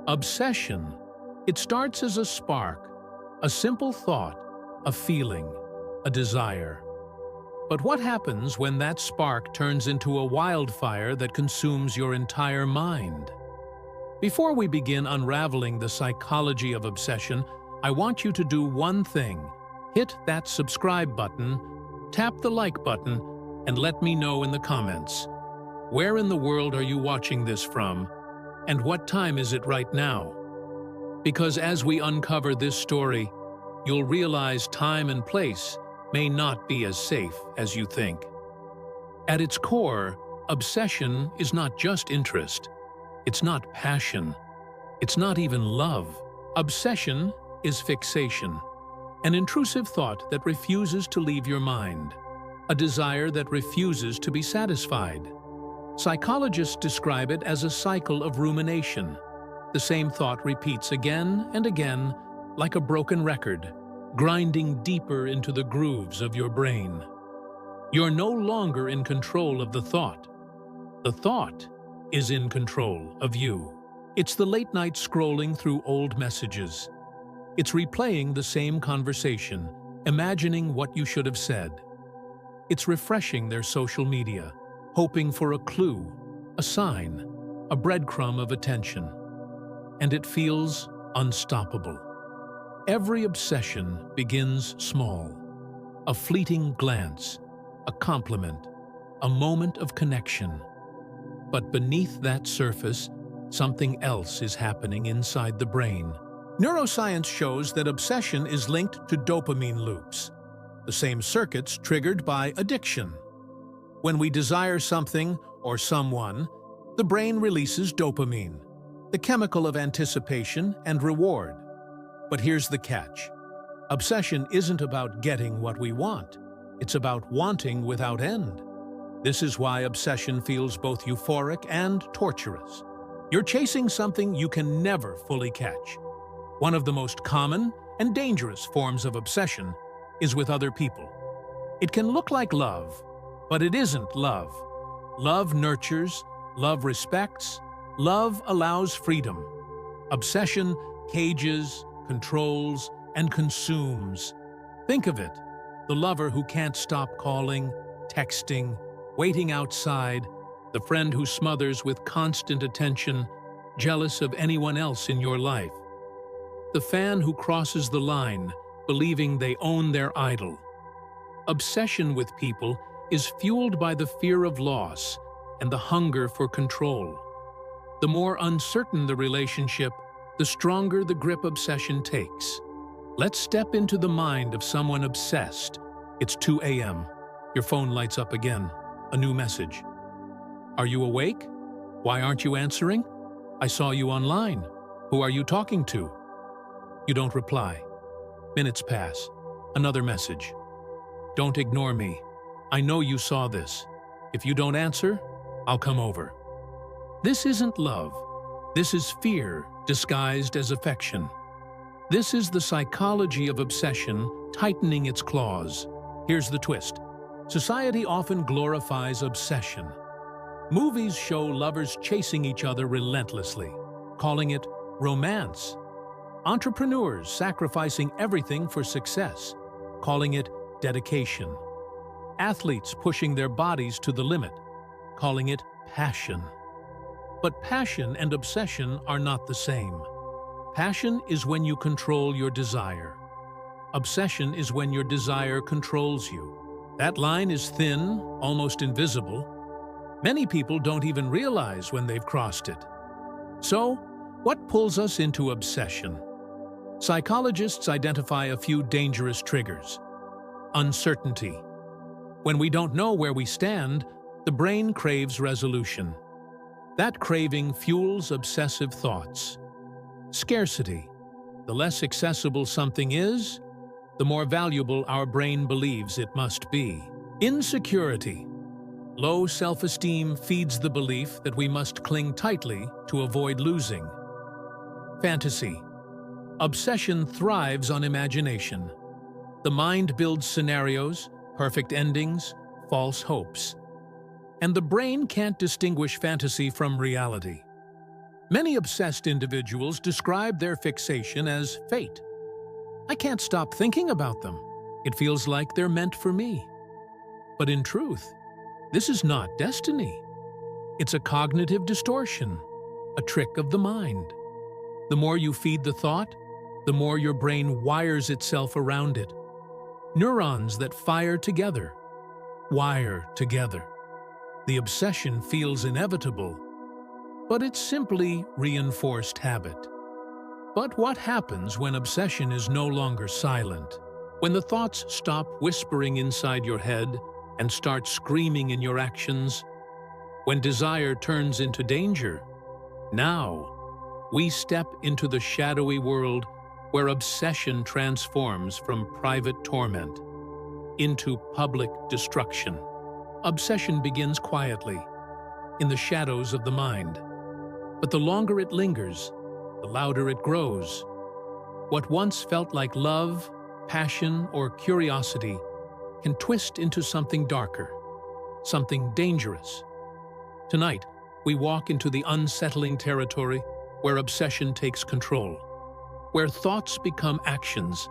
Obsession. It starts as a spark, a simple thought, a feeling, a desire. But what happens when that spark turns into a wildfire that consumes your entire mind? Before we begin unraveling the psychology of obsession, I want you to do one thing. Hit that subscribe button, tap the like button, and let me know in the comments. Where in the world are you watching this from? And what time is it right now? Because as we uncover this story, you'll realize time and place may not be as safe as you think. At its core, obsession is not just interest. It's not passion. It's not even love. Obsession is fixation, an intrusive thought that refuses to leave your mind, a desire that refuses to be satisfied. Psychologists describe it as a cycle of rumination. The same thought repeats again and again, like a broken record, grinding deeper into the grooves of your brain. You're no longer in control of the thought. The thought is in control of you. It's the late-night scrolling through old messages. It's replaying the same conversation, imagining what you should have said. It's refreshing their social media, hoping for a clue, a sign, a breadcrumb of attention. And it feels unstoppable. Every obsession begins small. A fleeting glance, a compliment, a moment of connection. But beneath that surface, something else is happening inside the brain. Neuroscience shows that obsession is linked to dopamine loops, the same circuits triggered by addiction. When we desire something or someone, the brain releases dopamine, the chemical of anticipation and reward. But here's the catch. Obsession isn't about getting what we want. It's about wanting without end. This is why obsession feels both euphoric and torturous. You're chasing something you can never fully catch. One of the most common and dangerous forms of obsession is with other people. It can look like love, but it isn't love. Love nurtures, love respects, love allows freedom. Obsession cages, controls, and consumes. Think of it, the lover who can't stop calling, texting, waiting outside, the friend who smothers with constant attention, jealous of anyone else in your life. The fan who crosses the line, believing they own their idol. Obsession with people is fueled by the fear of loss and the hunger for control. The more uncertain the relationship, the stronger the grip obsession takes. Let's step into the mind of someone obsessed. It's 2 a.m. Your phone lights up again. A new message. Are you awake? Why aren't you answering? I saw you online. Who are you talking to? You don't reply. Minutes pass. Another message. Don't ignore me. I know you saw this. If you don't answer, I'll come over. This isn't love. This is fear disguised as affection. This is the psychology of obsession tightening its claws. Here's the twist. Society often glorifies obsession. Movies show lovers chasing each other relentlessly, calling it romance. Entrepreneurs sacrificing everything for success, calling it dedication. Athletes pushing their bodies to the limit, calling it passion. But passion and obsession are not the same. Passion is when you control your desire. Obsession is when your desire controls you. That line is thin, almost invisible. Many people don't even realize when they've crossed it. So, what pulls us into obsession? Psychologists identify a few dangerous triggers. Uncertainty. When we don't know where we stand, the brain craves resolution. That craving fuels obsessive thoughts. Scarcity. The less accessible something is, the more valuable our brain believes it must be. Insecurity. Low self-esteem feeds the belief that we must cling tightly to avoid losing. Fantasy. Obsession thrives on imagination. The mind builds scenarios, perfect endings, false hopes. And the brain can't distinguish fantasy from reality. Many obsessed individuals describe their fixation as fate. I can't stop thinking about them. It feels like they're meant for me. But in truth, this is not destiny. It's a cognitive distortion, a trick of the mind. The more you feed the thought, the more your brain wires itself around it. Neurons that fire together, wire together. The obsession feels inevitable, but it's simply reinforced habit. But what happens when obsession is no longer silent? When the thoughts stop whispering inside your head and start screaming in your actions? When desire turns into danger? Now, we step into the shadowy world where obsession transforms from private torment into public destruction. Obsession begins quietly, in the shadows of the mind. But the longer it lingers, the louder it grows. What once felt like love, passion, or curiosity can twist into something darker, something dangerous. Tonight, we walk into the unsettling territory where obsession takes control, where thoughts become actions,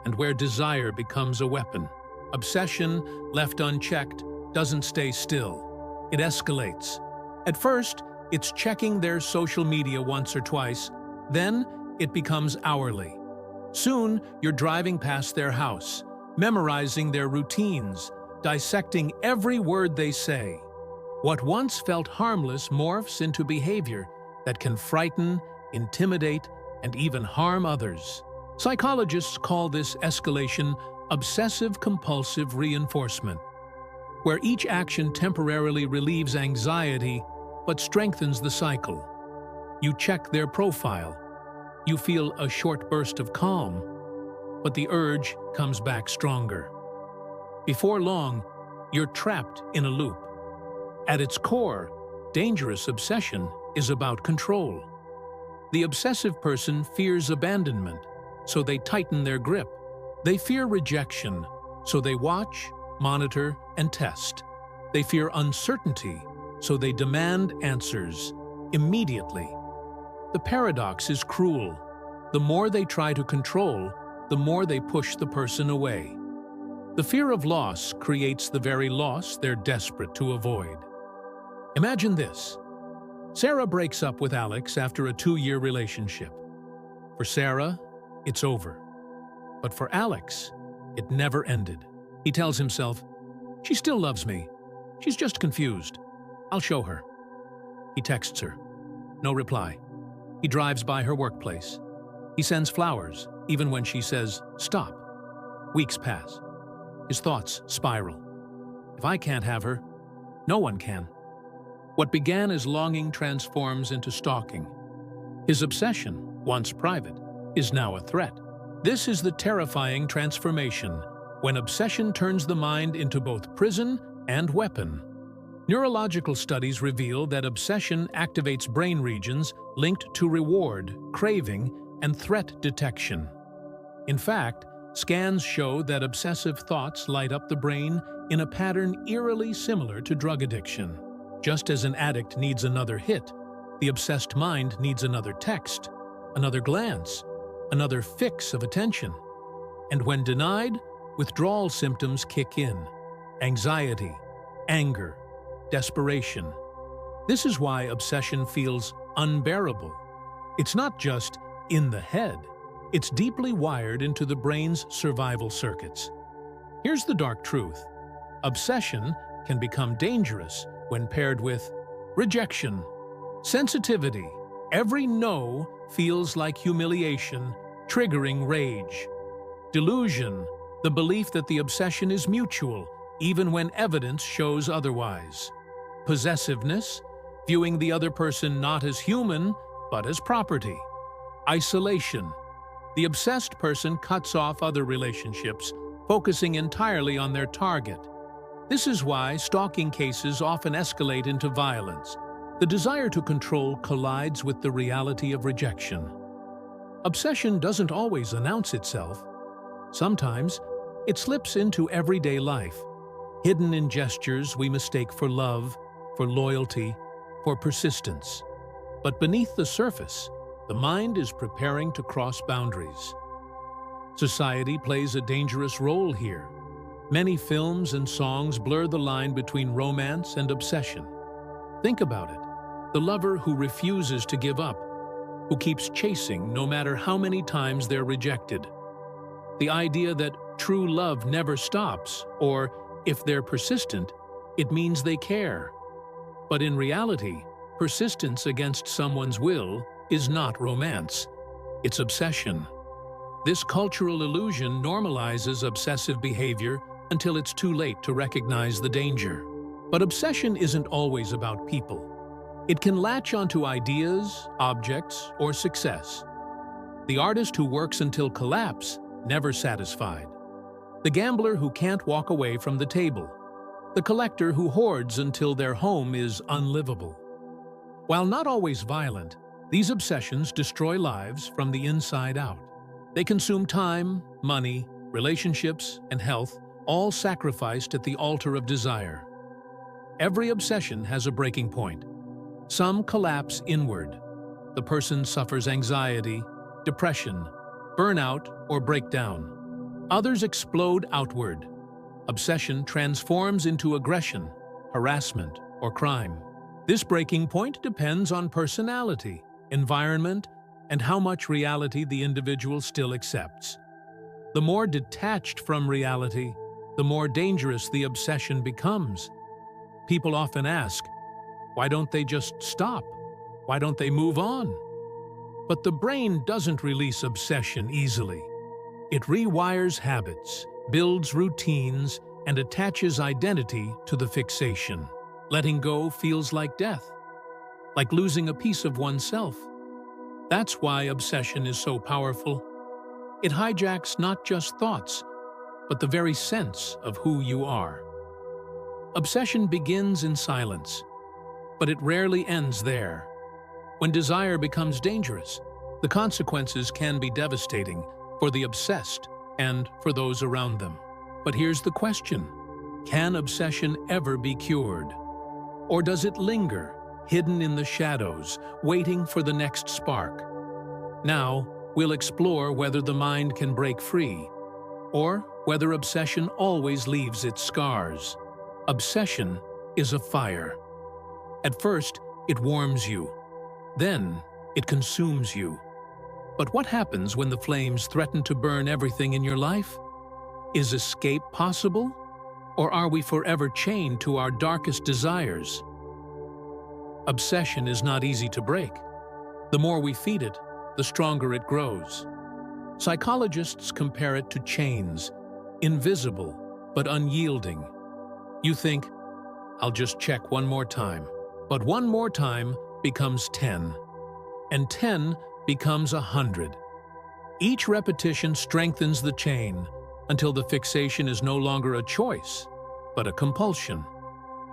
and where desire becomes a weapon. Obsession, left unchecked, doesn't stay still. It escalates. At first, it's checking their social media once or twice, then it becomes hourly. Soon, you're driving past their house, memorizing their routines, dissecting every word they say. What once felt harmless morphs into behavior that can frighten, intimidate, and even harm others. Psychologists call this escalation obsessive-compulsive reinforcement, where each action temporarily relieves anxiety but strengthens the cycle. You check their profile. You feel a short burst of calm, but the urge comes back stronger. Before long, you're trapped in a loop. At its core, dangerous obsession is about control. The obsessive person fears abandonment, so they tighten their grip. They fear rejection, so they watch, monitor, and test. They fear uncertainty, so they demand answers immediately. The paradox is cruel. The more they try to control, the more they push the person away. The fear of loss creates the very loss they're desperate to avoid. Imagine this. Sarah breaks up with Alex after a 2-year relationship. For Sarah, it's over. But for Alex, it never ended. He tells himself, "She still loves me. She's just confused. I'll show her." He texts her. No reply. He drives by her workplace. He sends flowers, even when she says, "Stop." Weeks pass. His thoughts spiral. If I can't have her, no one can. What began as longing transforms into stalking. His obsession, once private, is now a threat. This is the terrifying transformation, when obsession turns the mind into both prison and weapon. Neurological studies reveal that obsession activates brain regions linked to reward, craving, and threat detection. In fact, scans show that obsessive thoughts light up the brain in a pattern eerily similar to drug addiction. Just as an addict needs another hit, the obsessed mind needs another text, another glance, another fix of attention. And when denied, withdrawal symptoms kick in: anxiety, anger, desperation. This is why obsession feels unbearable. It's not just in the head. It's deeply wired into the brain's survival circuits. Here's the dark truth. Obsession can become dangerous when paired with rejection, sensitivity. Every no feels like humiliation, triggering rage. Delusion, the belief that the obsession is mutual, even when evidence shows otherwise. Possessiveness, viewing the other person not as human, but as property. Isolation, the obsessed person cuts off other relationships, focusing entirely on their target. This is why stalking cases often escalate into violence. The desire to control collides with the reality of rejection. Obsession doesn't always announce itself. Sometimes, it slips into everyday life, hidden in gestures we mistake for love, for loyalty, for persistence. But beneath the surface, the mind is preparing to cross boundaries. Society plays a dangerous role here. Many films and songs blur the line between romance and obsession. Think about it. The lover who refuses to give up, who keeps chasing no matter how many times they're rejected. The idea that true love never stops, or if they're persistent, it means they care. But in reality, persistence against someone's will is not romance. It's obsession. This cultural illusion normalizes obsessive behavior until it's too late to recognize the danger. But obsession isn't always about people. It can latch onto ideas, objects, or success. The artist who works until collapse, never satisfied. The gambler who can't walk away from the table. The collector who hoards until their home is unlivable. While not always violent, these obsessions destroy lives from the inside out. They consume time, money, relationships, and health, all sacrificed at the altar of desire. Every obsession has a breaking point. Some collapse inward. The person suffers anxiety, depression, burnout, or breakdown. Others explode outward. Obsession transforms into aggression, harassment, or crime. This breaking point depends on personality, environment, and how much reality the individual still accepts. The more detached from reality, the more dangerous the obsession becomes. People often ask, why don't they just stop? Why don't they move on? But the brain doesn't release obsession easily. It rewires habits, builds routines, and attaches identity to the fixation. Letting go feels like death, like losing a piece of oneself. That's why obsession is so powerful. It hijacks not just thoughts, but the very sense of who you are. Obsession begins in silence, but it rarely ends there. When desire becomes dangerous, the consequences can be devastating for the obsessed and for those around them. But here's the question: can obsession ever be cured? Or does it linger, hidden in the shadows, waiting for the next spark? Now, we'll explore whether the mind can break free, or whether obsession always leaves its scars. Obsession is a fire. At first, it warms you. Then, it consumes you. But what happens when the flames threaten to burn everything in your life? Is escape possible? Or are we forever chained to our darkest desires? Obsession is not easy to break. The more we feed it, the stronger it grows. Psychologists compare it to chains, invisible but unyielding. You think, I'll just check one more time. But one more time becomes 10, and 10 becomes 100. Each repetition strengthens the chain until the fixation is no longer a choice, but a compulsion.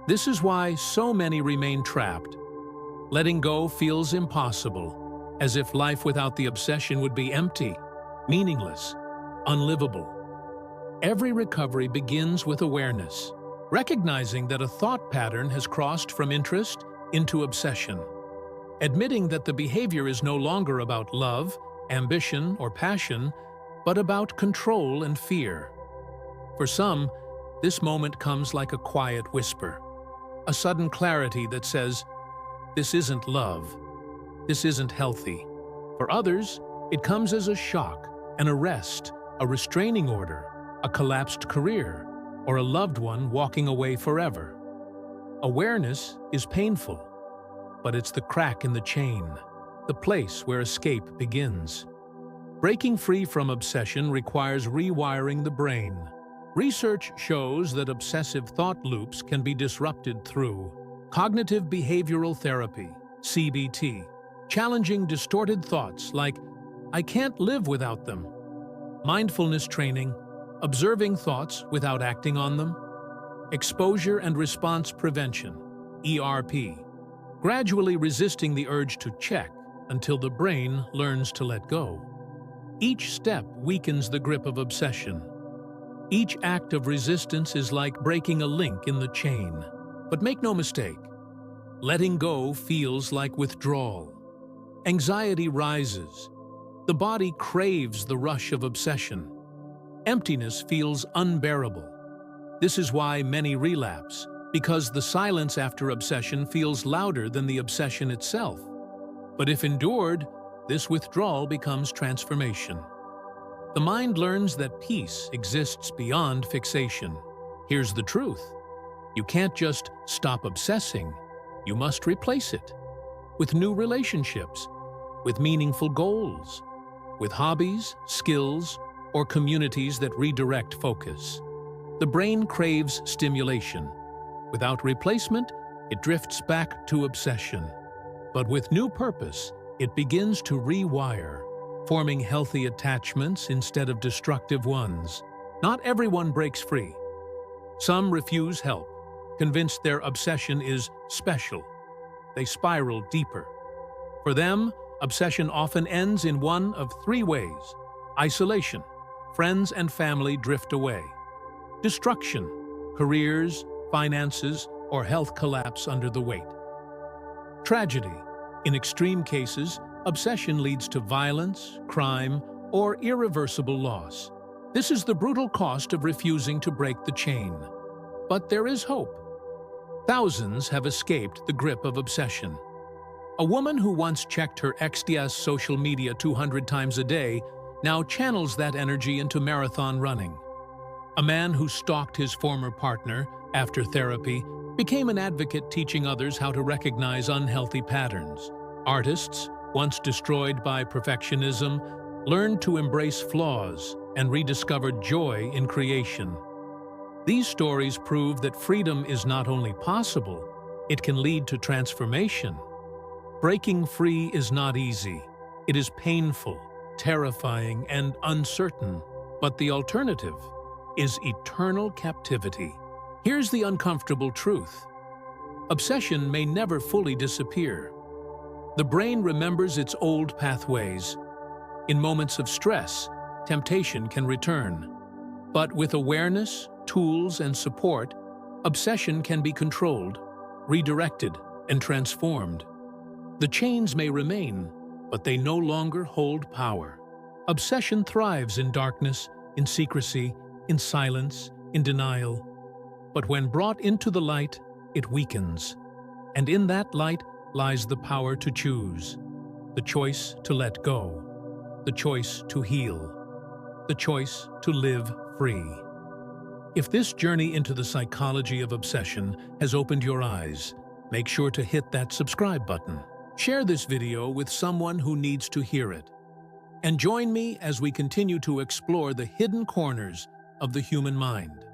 This is why so many remain trapped. Letting go feels impossible, as if life without the obsession would be empty, meaningless, unlivable. Every recovery begins with awareness, recognizing that a thought pattern has crossed from interest into obsession. Admitting that the behavior is no longer about love, ambition, or passion, but about control and fear. For some, this moment comes like a quiet whisper, a sudden clarity that says, this isn't love, this isn't healthy. For others, it comes as a shock, an arrest, a restraining order, a collapsed career, or a loved one walking away forever. Awareness is painful, but it's the crack in the chain, the place where escape begins. Breaking free from obsession requires rewiring the brain. Research shows that obsessive thought loops can be disrupted through cognitive behavioral therapy, CBT, challenging distorted thoughts like, I can't live without them, mindfulness training, observing thoughts without acting on them, exposure and response prevention, ERP, gradually resisting the urge to check until the brain learns to let go. Each step weakens the grip of obsession. Each act of resistance is like breaking a link in the chain. But make no mistake, letting go feels like withdrawal. Anxiety rises. The body craves the rush of obsession. Emptiness feels unbearable. This is why many relapse, because the silence after obsession feels louder than the obsession itself. But if endured, this withdrawal becomes transformation. The mind learns that peace exists beyond fixation. Here's the truth. You can't just stop obsessing. You must replace it with new relationships, with meaningful goals, with hobbies, skills, or communities that redirect focus. The brain craves stimulation. Without replacement, it drifts back to obsession. But with new purpose, it begins to rewire, forming healthy attachments instead of destructive ones. Not everyone breaks free. Some refuse help, convinced their obsession is special. They spiral deeper. For them, obsession often ends in one of three ways: isolation, friends and family drift away; destruction, careers, finances, or health collapse under the weight; tragedy. In extreme cases, obsession leads to violence, crime, or irreversible loss. This is the brutal cost of refusing to break the chain. But there is hope. Thousands have escaped the grip of obsession. A woman who once checked her ex's social media 200 times a day now channels that energy into marathon running. A man who stalked his former partner after therapy became an advocate teaching others how to recognize unhealthy patterns. Artists, once destroyed by perfectionism, learned to embrace flaws and rediscovered joy in creation. These stories prove that freedom is not only possible, it can lead to transformation. Breaking free is not easy. It is painful, terrifying, and uncertain. But the alternative is eternal captivity. Here's the uncomfortable truth. Obsession may never fully disappear. The brain remembers its old pathways. In moments of stress, temptation can return. But with awareness, tools, and support, obsession can be controlled, redirected, and transformed. The chains may remain, but they no longer hold power. Obsession thrives in darkness, in secrecy, in silence, in denial. But when brought into the light, it weakens. And in that light lies the power to choose, the choice to let go, the choice to heal, the choice to live free. If this journey into the psychology of obsession has opened your eyes, make sure to hit that subscribe button. Share this video with someone who needs to hear it. And join me as we continue to explore the hidden corners of the human mind.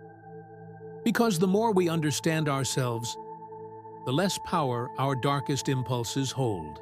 Because the more we understand ourselves, the less power our darkest impulses hold.